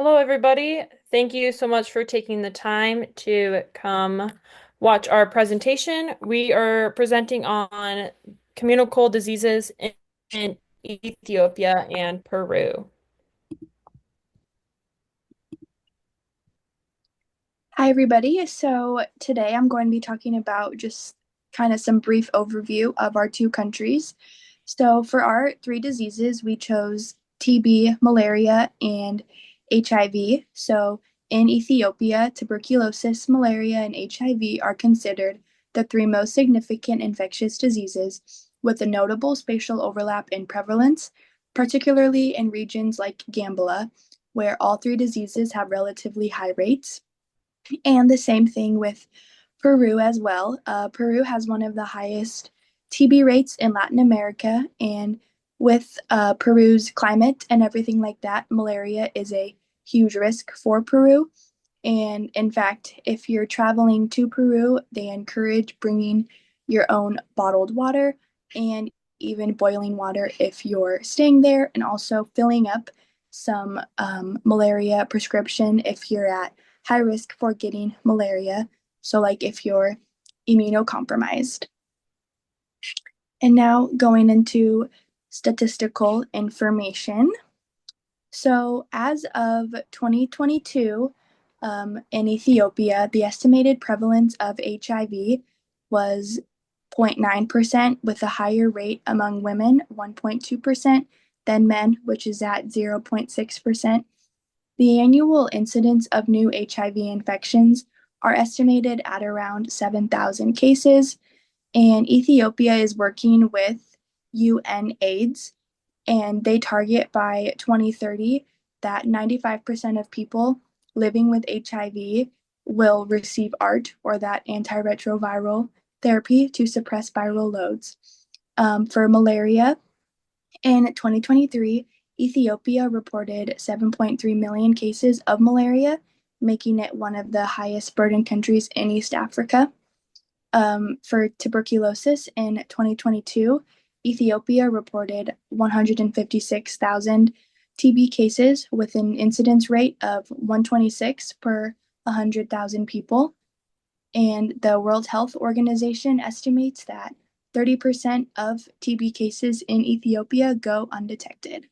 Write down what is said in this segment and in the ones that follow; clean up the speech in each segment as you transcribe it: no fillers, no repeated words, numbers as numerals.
Hello, everybody. Thank you so much for taking the time to come watch our presentation. We are presenting on communicable diseases in Ethiopia and Peru. Hi, everybody. So today I'm going to be talking about just kind of some brief overview of our two countries. So for our three diseases, we chose TB, malaria, and HIV. So in Ethiopia, tuberculosis, malaria, and HIV are considered the three most significant infectious diseases with a notable spatial overlap in prevalence, particularly in regions like Gambela, where all three diseases have relatively high rates. And the same thing with Peru as well. Peru has one of the highest TB rates in Latin America. And with Peru's climate and everything like that, malaria is a huge risk for Peru. And in fact, if you're traveling to Peru, they encourage bringing your own bottled water and even boiling water if you're staying there, and also filling up some malaria prescription if you're at high risk for getting malaria. So, like if you're immunocompromised. And now going into statistical information. So, as of 2022, in Ethiopia, the estimated prevalence of HIV was 0.9%, with a higher rate among women, 1.2%, than men, which is at 0.6%. The annual incidence of new HIV infections are estimated at around 7,000 cases, and Ethiopia is working with UN AIDS, and they target by 2030 that 95% of people living with HIV will receive ART, or that antiretroviral therapy to suppress viral loads. For malaria, in 2023, Ethiopia reported 7.3 million cases of malaria, making it one of the highest burden countries in East Africa. For tuberculosis in 2022, Ethiopia reported 156,000 TB cases with an incidence rate of 126 per 100,000 people. And the World Health Organization estimates that 30% of TB cases in Ethiopia go undetected.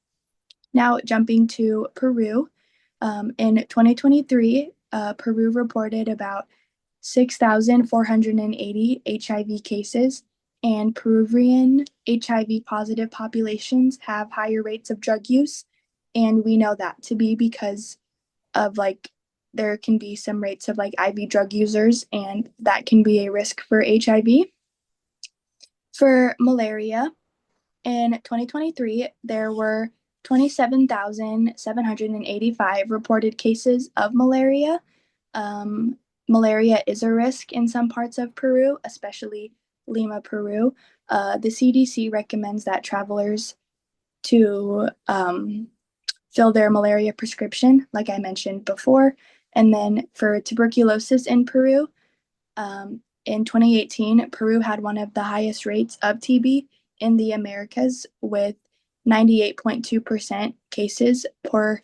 Now, jumping to Peru, in 2023, Peru reported about 6,480 HIV cases, and Peruvian HIV positive populations have higher rates of drug use. And we know that to be because of like there can be some rates of like IV drug users, and that can be a risk for HIV. For malaria, in 2023, there were 27,785 reported cases of malaria. Malaria is a risk in some parts of Peru, especially Lima, Peru. The CDC recommends that travelers to fill their malaria prescription, like I mentioned before. And then for tuberculosis in Peru, in 2018, Peru had one of the highest rates of TB in the Americas, with 98.2% cases per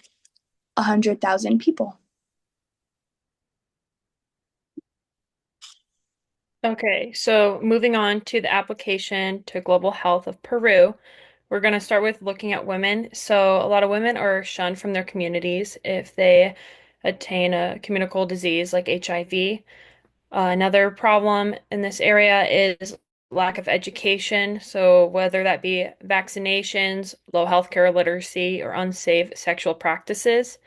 100,000 people. Okay, so moving on to the application to global health of Peru, we're going to start with looking at women. So, a lot of women are shunned from their communities if they attain a communicable disease like HIV. Another problem in this area is lack of education. So, whether that be vaccinations, low healthcare literacy, or unsafe sexual practices,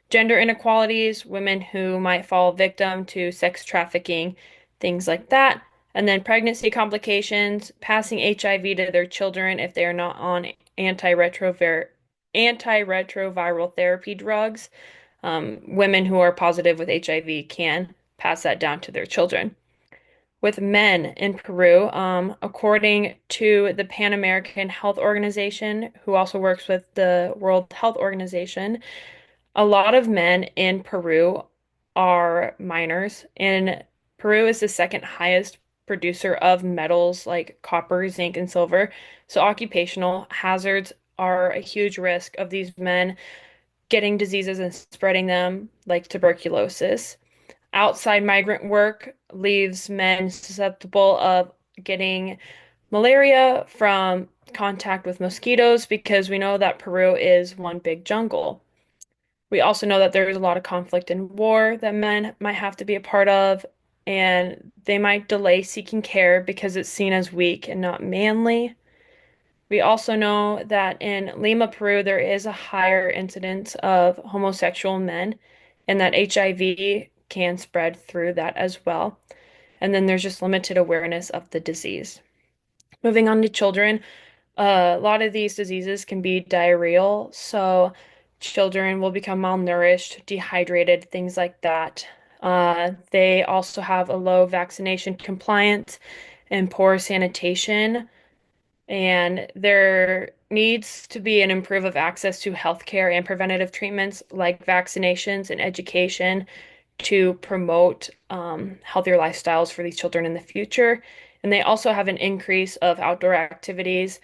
gender inequalities, women who might fall victim to sex trafficking, things like that. And then pregnancy complications, passing HIV to their children if they are not on antiretroviral therapy drugs. Women who are positive with HIV can pass that down to their children. With men in Peru, according to the Pan American Health Organization, who also works with the World Health Organization, a lot of men in Peru are miners, and Peru is the second highest producer of metals like copper, zinc, and silver. So occupational hazards are a huge risk of these men getting diseases and spreading them, like tuberculosis. Outside migrant work leaves men susceptible of getting malaria from contact with mosquitoes because we know that Peru is one big jungle. We also know that there's a lot of conflict and war that men might have to be a part of, and they might delay seeking care because it's seen as weak and not manly. We also know that in Lima, Peru, there is a higher incidence of homosexual men, and that HIV can spread through that as well. And then there's just limited awareness of the disease. Moving on to children, a lot of these diseases can be diarrheal, so children will become malnourished, dehydrated, things like that. They also have a low vaccination compliance and poor sanitation, and there needs to be an improve of access to healthcare and preventative treatments like vaccinations and education to promote healthier lifestyles for these children in the future. And they also have an increase of outdoor activities,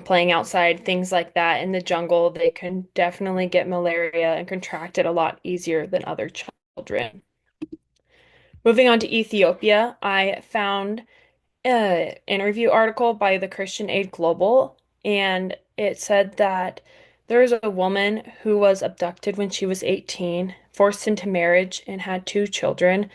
playing outside, things like that. In the jungle, they can definitely get malaria and contract it a lot easier than other children. Moving on to Ethiopia, I found interview article by the Christian Aid Global, and it said that there was a woman who was abducted when she was 18, forced into marriage, and had two children.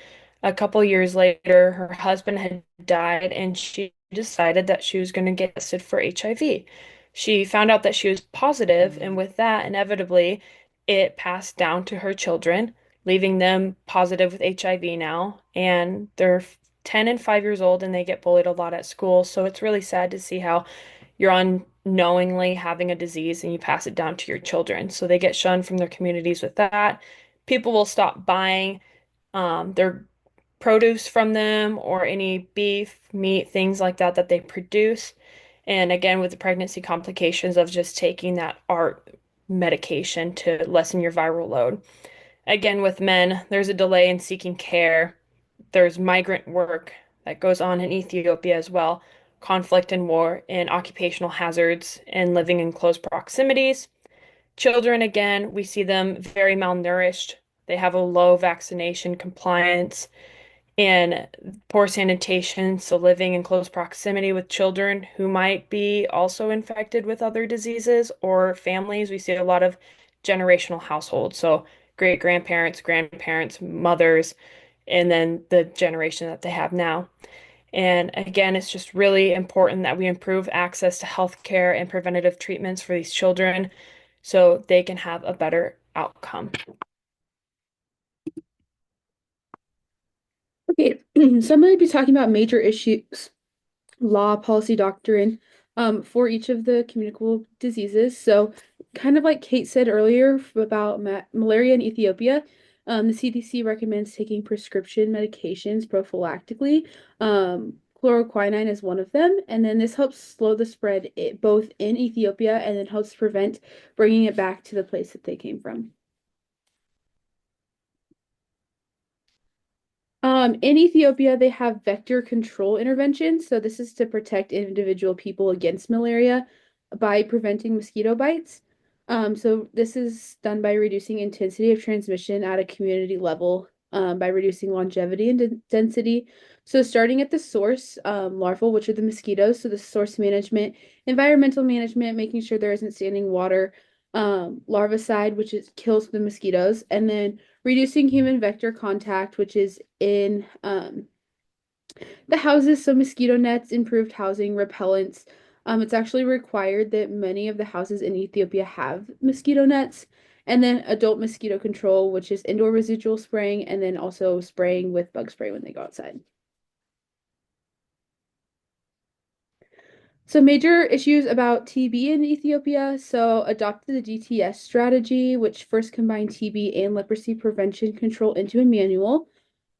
A couple years later, her husband had died, and she decided that she was going to get tested for HIV. She found out that she was positive, and with that, inevitably, it passed down to her children, leaving them positive with HIV now, and they're 10 and 5 years old and they get bullied a lot at school. So it's really sad to see how you're unknowingly having a disease and you pass it down to your children. So they get shunned from their communities with that. People will stop buying their produce from them or any beef, meat, things like that that they produce. And again, with the pregnancy complications of just taking that ART medication to lessen your viral load. Again, with men, there's a delay in seeking care. There's migrant work that goes on in Ethiopia as well, conflict and war and occupational hazards and living in close proximities. Children, again, we see them very malnourished. They have a low vaccination compliance and poor sanitation, so living in close proximity with children who might be also infected with other diseases or families. We see a lot of generational households, so great grandparents, grandparents, mothers, and then the generation that they have now. And again, it's just really important that we improve access to healthcare and preventative treatments for these children so they can have a better outcome. Okay, so I'm going to be talking about major issues, law, policy, doctrine, for each of the communicable diseases. So, kind of like Kate said earlier about malaria in Ethiopia, the CDC recommends taking prescription medications prophylactically. Chloroquine is one of them, and then this helps slow the spread both in Ethiopia and then helps prevent bringing it back to the place that they came from. In Ethiopia, they have vector control interventions. So this is to protect individual people against malaria by preventing mosquito bites. So this is done by reducing intensity of transmission at a community level, by reducing longevity and density. So starting at the source, larval, which are the mosquitoes. So the source management, environmental management, making sure there isn't standing water, larvicide, which is kills the mosquitoes, and then reducing human vector contact, which is in the houses, so mosquito nets, improved housing, repellents. It's actually required that many of the houses in Ethiopia have mosquito nets. And then adult mosquito control, which is indoor residual spraying, and then also spraying with bug spray when they go outside. So major issues about TB in Ethiopia. So adopted the DTS strategy, which first combined TB and leprosy prevention control into a manual.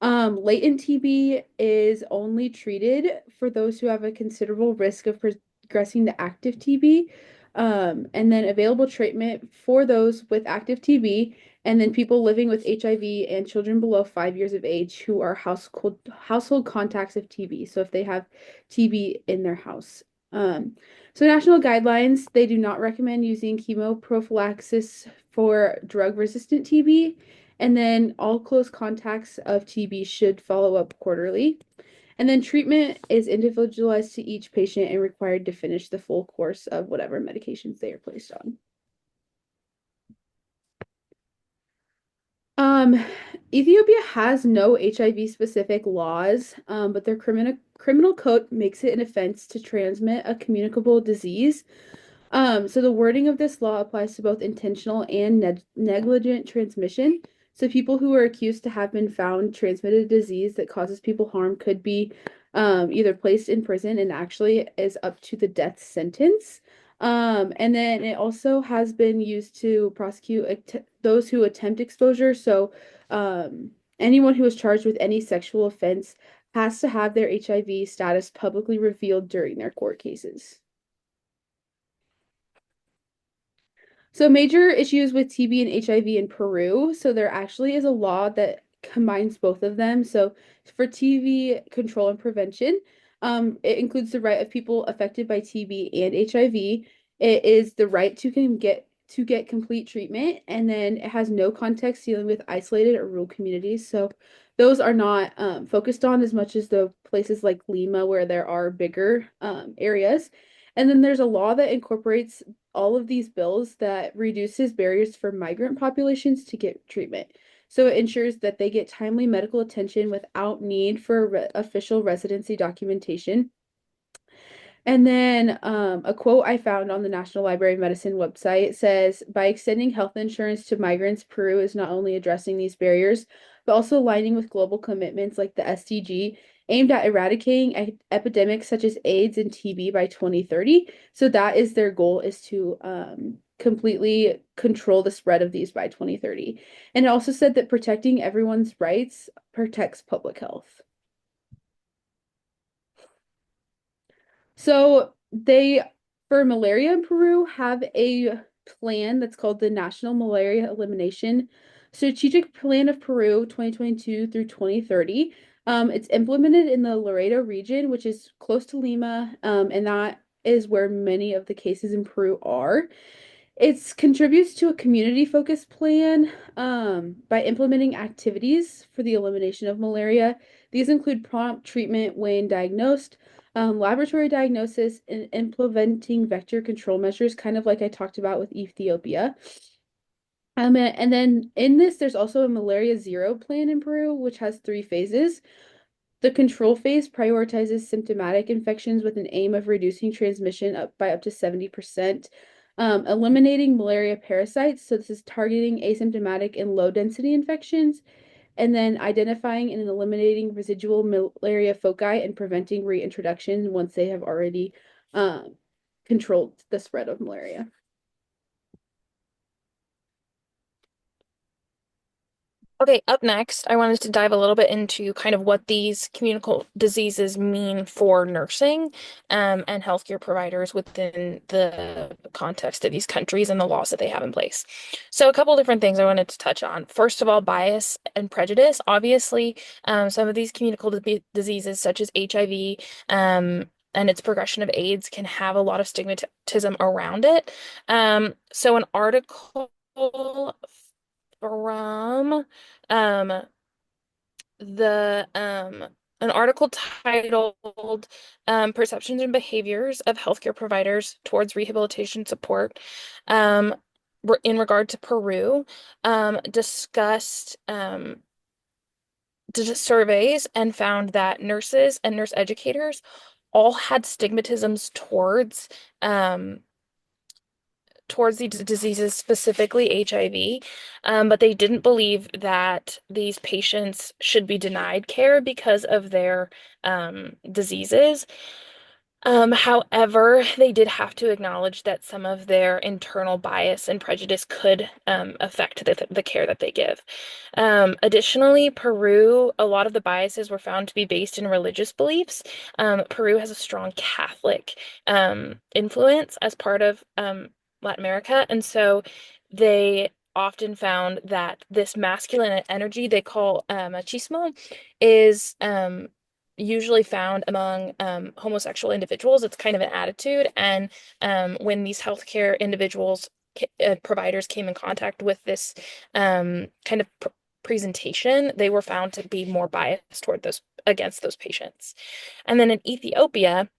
Latent TB is only treated for those who have a considerable risk of progressing to active TB. And then available treatment for those with active TB, and then people living with HIV and children below 5 years of age who are household contacts of TB. So if they have TB in their house. Um, so national guidelines, they do not recommend using chemoprophylaxis for drug-resistant TB, and then all close contacts of TB should follow up quarterly. And then treatment is individualized to each patient and required to finish the full course of whatever medications they are placed on. Um, Ethiopia has no HIV specific laws, but their criminal code makes it an offense to transmit a communicable disease. So the wording of this law applies to both intentional and negligent transmission. So people who are accused to have been found transmitted a disease that causes people harm could be either placed in prison and actually is up to the death sentence. And then it also has been used to prosecute those who attempt exposure. So anyone who is charged with any sexual offense has to have their HIV status publicly revealed during their court cases. So major issues with TB and HIV in Peru. So there actually is a law that combines both of them. So for TB control and prevention, it includes the right of people affected by TB and HIV. It is the right to get complete treatment, and then it has no context dealing with isolated or rural communities. So those are not focused on as much as the places like Lima, where there are bigger areas. And then there's a law that incorporates all of these bills that reduces barriers for migrant populations to get treatment. So it ensures that they get timely medical attention without need for official residency documentation. And then a quote I found on the National Library of Medicine website says, by extending health insurance to migrants, Peru is not only addressing these barriers, but also aligning with global commitments like the SDG aimed at eradicating epidemics such as AIDS and TB by 2030. So that is their goal, is to completely control the spread of these by 2030. And it also said that protecting everyone's rights protects public health. So they, for malaria in Peru, have a plan that's called the National Malaria Elimination Strategic Plan of Peru 2022 through 2030. It's implemented in the Laredo region, which is close to Lima, and that is where many of the cases in Peru are. It contributes to a community-focused plan by implementing activities for the elimination of malaria. These include prompt treatment when diagnosed, laboratory diagnosis, and implementing vector control measures, kind of like I talked about with Ethiopia. And then in this, there's also a malaria zero plan in Peru, which has 3 phases. The control phase prioritizes symptomatic infections with an aim of reducing transmission up to 70%, eliminating malaria parasites. So this is targeting asymptomatic and low density infections, and then identifying and eliminating residual malaria foci and preventing reintroduction once they have already controlled the spread of malaria. Okay, up next, I wanted to dive a little bit into kind of what these communicable diseases mean for nursing and healthcare providers within the context of these countries and the laws that they have in place. So, a couple different things I wanted to touch on. First of all, bias and prejudice. Obviously, some of these communicable diseases, such as HIV, and its progression of AIDS, can have a lot of stigmatism around it. So, an article from um the an article titled Perceptions and Behaviors of Healthcare Providers Towards Rehabilitation Support um in regard to Peru discussed did surveys and found that nurses and nurse educators all had stigmatisms towards these diseases, specifically HIV, but they didn't believe that these patients should be denied care because of their diseases. However, they did have to acknowledge that some of their internal bias and prejudice could affect the care that they give. Additionally, Peru, a lot of the biases were found to be based in religious beliefs. Peru has a strong Catholic influence as part of Latin America, and so they often found that this masculine energy they call machismo is usually found among homosexual individuals. It's kind of an attitude. And when these healthcare individuals, providers came in contact with this kind of presentation, they were found to be more biased toward those against those patients. And then in Ethiopia,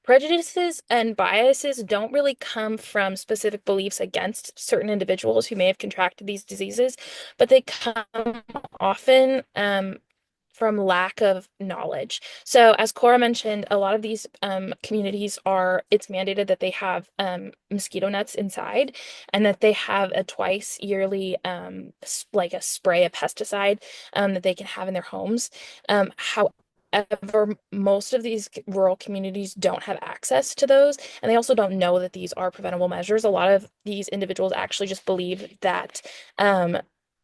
prejudices and biases don't really come from specific beliefs against certain individuals who may have contracted these diseases, but they come often from lack of knowledge. So, as Cora mentioned, a lot of these communities it's mandated that they have mosquito nets inside and that they have a twice yearly, like a spray, a pesticide that they can have in their homes. However, most of these rural communities don't have access to those, and they also don't know that these are preventable measures. A lot of these individuals actually just believe that um,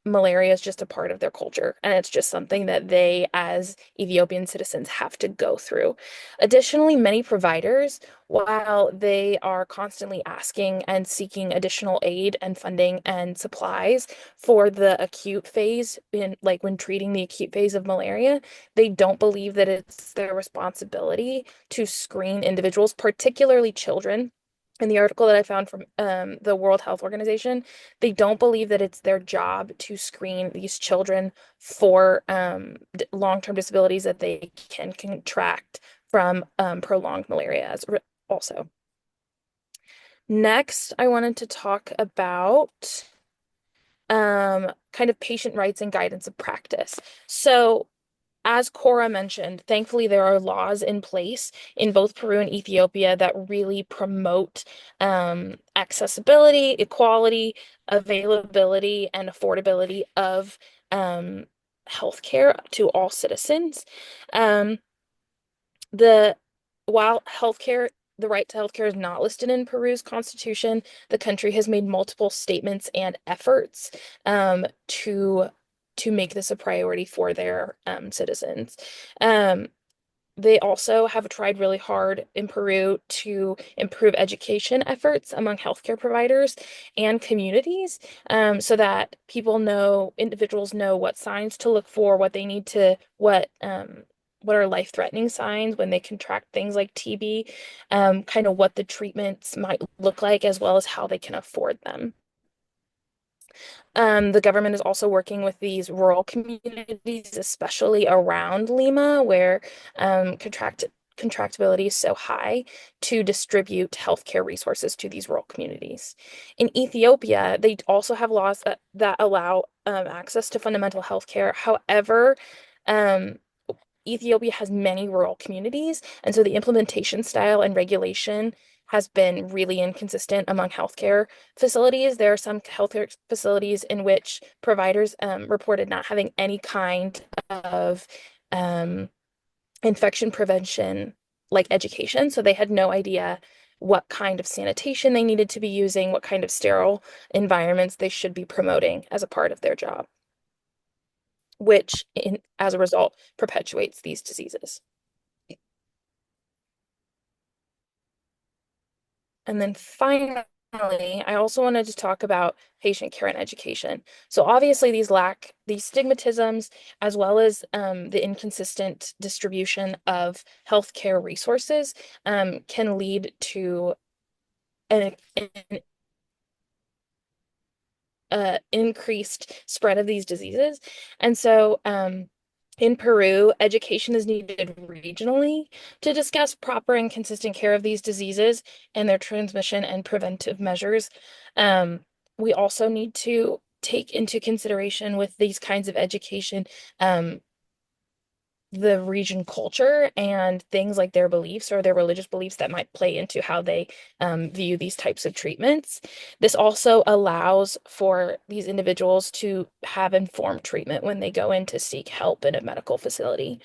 malaria is just a part of their culture, and it's just something that they, as Ethiopian citizens, have to go through. Additionally, many providers, while they are constantly asking and seeking additional aid and funding and supplies for the acute phase, in like when treating the acute phase of malaria, they don't believe that it's their responsibility to screen individuals, particularly children. In the article that I found from the World Health Organization, they don't believe that it's their job to screen these children for long-term disabilities that they can contract from prolonged malaria also. Next, I wanted to talk about kind of patient rights and guidance of practice. So as Cora mentioned, thankfully there are laws in place in both Peru and Ethiopia that really promote accessibility, equality, availability, and affordability of um, healthcare to all citizens. Um, the while the right to healthcare is not listed in Peru's constitution, the country has made multiple statements and efforts to make this a priority for their citizens. Um, they also have tried really hard in Peru to improve education efforts among healthcare providers and communities, so that individuals know what signs to look for, what they need to, what are life-threatening signs when they contract things like TB, kind of what the treatments might look like, as well as how they can afford them. The government is also working with these rural communities, especially around Lima, where contractability is so high, to distribute healthcare resources to these rural communities. In Ethiopia, they also have laws that allow access to fundamental healthcare. However, um, Ethiopia has many rural communities, and so the implementation style and regulation has been really inconsistent among healthcare facilities. There are some healthcare facilities in which providers reported not having any kind of um, infection prevention like education. So they had no idea what kind of sanitation they needed to be using, what kind of sterile environments they should be promoting as a part of their job, which as a result perpetuates these diseases. And then finally, I also wanted to talk about patient care and education. So obviously these stigmatisms, as well as the inconsistent distribution of healthcare resources, can lead to an increased spread of these diseases. And so in Peru, education is needed regionally to discuss proper and consistent care of these diseases and their transmission and preventive measures. Um, we also need to take into consideration with these kinds of education um, the region culture and things like their beliefs or their religious beliefs that might play into how they view these types of treatments. This also allows for these individuals to have informed treatment when they go in to seek help in a medical facility.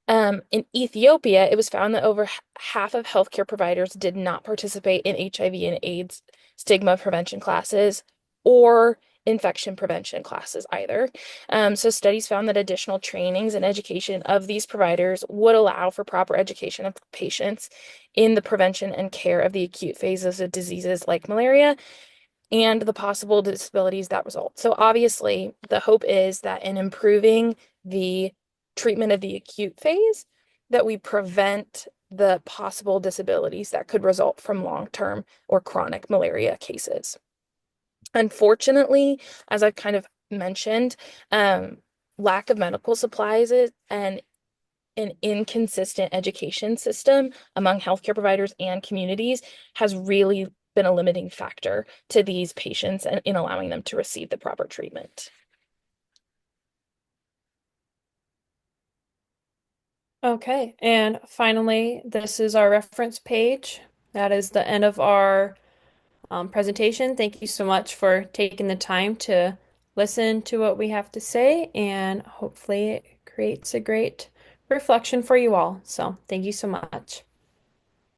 In Ethiopia, it was found that over half of healthcare providers did not participate in HIV and AIDS stigma prevention classes or infection prevention classes either. So studies found that additional trainings and education of these providers would allow for proper education of patients in the prevention and care of the acute phases of diseases like malaria and the possible disabilities that result. So obviously, the hope is that in improving the treatment of the acute phase, that we prevent the possible disabilities that could result from long-term or chronic malaria cases. Unfortunately, as I've kind of mentioned, lack of medical supplies and an inconsistent education system among healthcare providers and communities has really been a limiting factor to these patients and in allowing them to receive the proper treatment. Okay, and finally, this is our reference page. That is the end of our presentation. Thank you so much for taking the time to listen to what we have to say, and hopefully it creates a great reflection for you all. So, thank you so much.